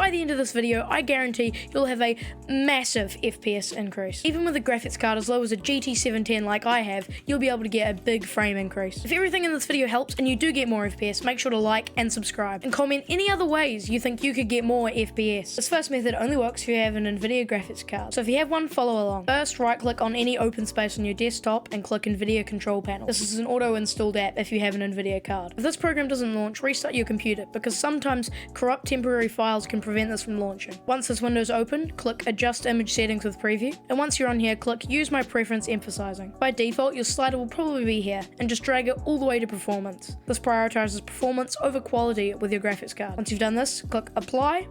by the end of this video, I guarantee you'll have a massive FPS increase. Even with a graphics card as low as a GT 710 like I have, you'll be able to get a big frame increase. If everything in this video helps and you do get more FPS, make sure to like and subscribe, and comment any other ways you think you could get more FPS. This first method only works if you have an NVIDIA graphics card, so if you have one, follow along. First, right click on any open space on your desktop and click NVIDIA Control Panel. This is an auto-installed app if you have an NVIDIA card. If this program doesn't launch, restart your computer, because sometimes corrupt temporary files can prevent this from launching. Once this window is open, click Adjust Image Settings with Preview, and once you're on here, click Use My Preference Emphasizing. By default, your slider will probably be here, and just drag it all the way to Performance. This prioritizes performance over quality with your graphics card. Once you've done this, click Apply,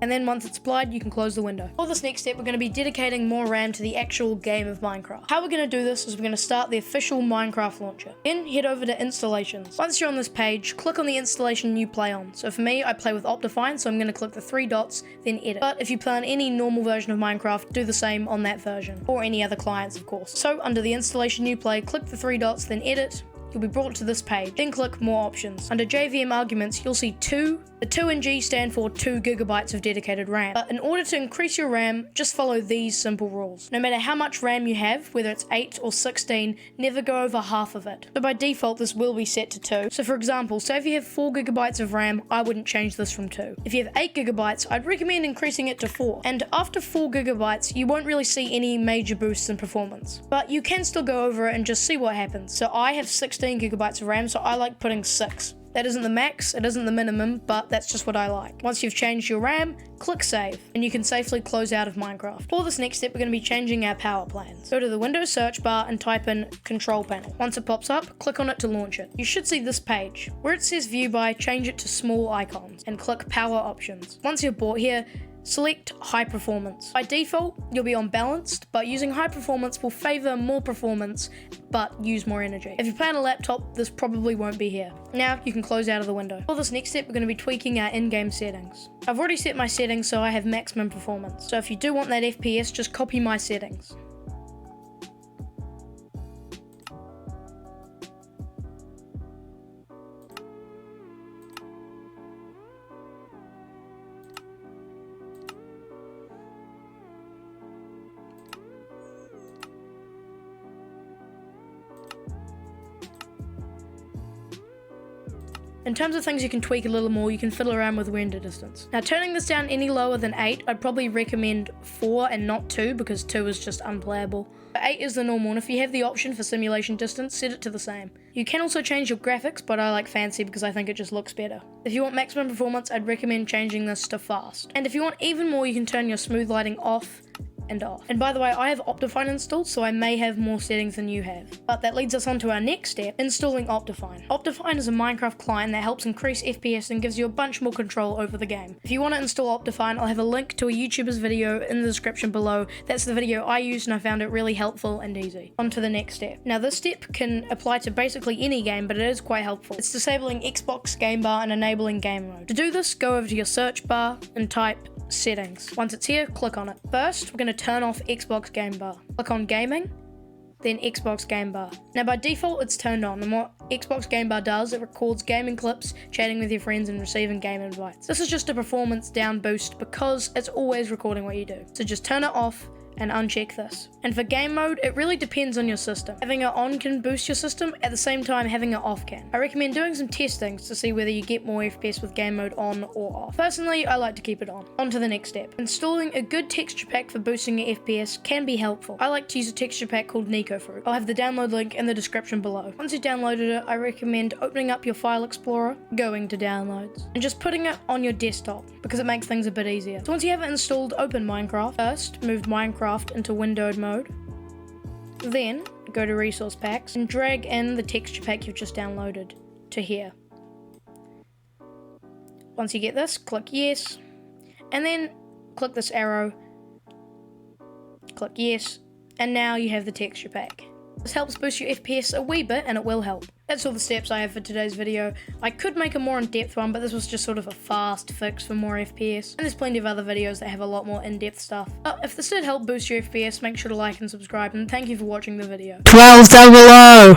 and then once it's applied, you can close the window. For this next step, we're going to be dedicating more RAM to the actual game of Minecraft. How we're going to do this is we're going to start the official Minecraft launcher. Then head over to Installations. Once you're on this page, click on the installation you play on. So for me, I play with Optifine, so I'm going to click the 3 dots, then Edit. But if you play on any normal version of Minecraft, do the same on that version, or any other clients, of course. So under the installation you play, click the 3 dots, then Edit. You'll be brought to this page. Then click More Options. Under JVM Arguments, you'll see 2. The 2 and G stand for 2 GB of dedicated RAM. But in order to increase your RAM, just follow these simple rules. No matter how much RAM you have, whether it's 8 or 16, never go over half of it. So by default, this will be set to 2. So for example, say if you have 4 GB of RAM, I wouldn't change this from 2. If you have 8 GB, I'd recommend increasing it to 4. And after 4 GB, you won't really see any major boosts in performance. But you can still go over it and just see what happens. So I have 16 GB of RAM, so I like putting 6. That isn't the max, it isn't the minimum, but that's just what I like. Once you've changed your RAM, click Save, and you can safely close out of Minecraft. For this next step, we're going to be changing our power plans. Go to the Windows search bar and type in Control Panel. Once it pops up, click on it to launch it. You should see this page. Where it says View By, change it to Small Icons, and click Power Options. Once you're brought here, select High Performance. By default, you'll be on Balanced, but using High Performance will favor more performance, but use more energy. If you play on a laptop, this probably won't be here. Now, you can close out of the window. For this next step, we're going to be tweaking our in-game settings. I've already set my settings so I have maximum performance. So if you do want that FPS, just copy my settings. In terms of things you can tweak a little more, you can fiddle around with render distance. Now turning this down any lower than 8, I'd probably recommend 4 and not 2, because 2 is just unplayable. 8 is the normal, and if you have the option for simulation distance, set it to the same. You can also change your graphics, but I like fancy because I think it just looks better. If you want maximum performance, I'd recommend changing this to fast. And if you want even more, you can turn your smooth lighting off and off. And by the way, I have Optifine installed, so I may have more settings than you have. But that leads us on to our next step, installing Optifine. Optifine is a Minecraft client that helps increase FPS and gives you a bunch more control over the game. If you want to install Optifine, I'll have a link to a YouTuber's video in the description below. That's the video I used and I found it really helpful and easy. On to the next step. Now this step can apply to basically any game, but it is quite helpful. It's disabling Xbox Game Bar and enabling game mode. To do this, go over to your search bar and type Settings. Once it's here, click on it. First, we're going to turn off Xbox Game Bar. Click on Gaming, then Xbox Game Bar. Now by default, it's turned on, and what Xbox Game Bar does, it records gaming clips, chatting with your friends, and receiving game invites. This is just a performance down boost because it's always recording what you do. So just turn it off and uncheck this. And for game mode, it really depends on your system. Having it on can boost your system, at the same time having it off can. I recommend doing some testings to see whether you get more FPS with game mode on or off. Personally, I like to keep it on. On to the next step. Installing a good texture pack for boosting your FPS can be helpful. I like to use a texture pack called Nico Fruit. I'll have the download link in the description below. Once you've downloaded it, I recommend opening up your file explorer, going to downloads, and just putting it on your desktop because it makes things a bit easier. So once you have it installed, open Minecraft. First, move Minecraft into windowed mode. Then go to resource packs and drag in the texture pack you've just downloaded to here. Once you get this, click yes, and then click this arrow, click yes, and now you have the texture pack. This helps boost your FPS a wee bit, and it will help. That's all the steps I have for today's video. I could make a more in-depth one, but this was just sort of a fast fix for more FPS. And there's plenty of other videos that have a lot more in-depth stuff. But if this did help boost your FPS, make sure to like and subscribe, and thank you for watching the video. 12 down below!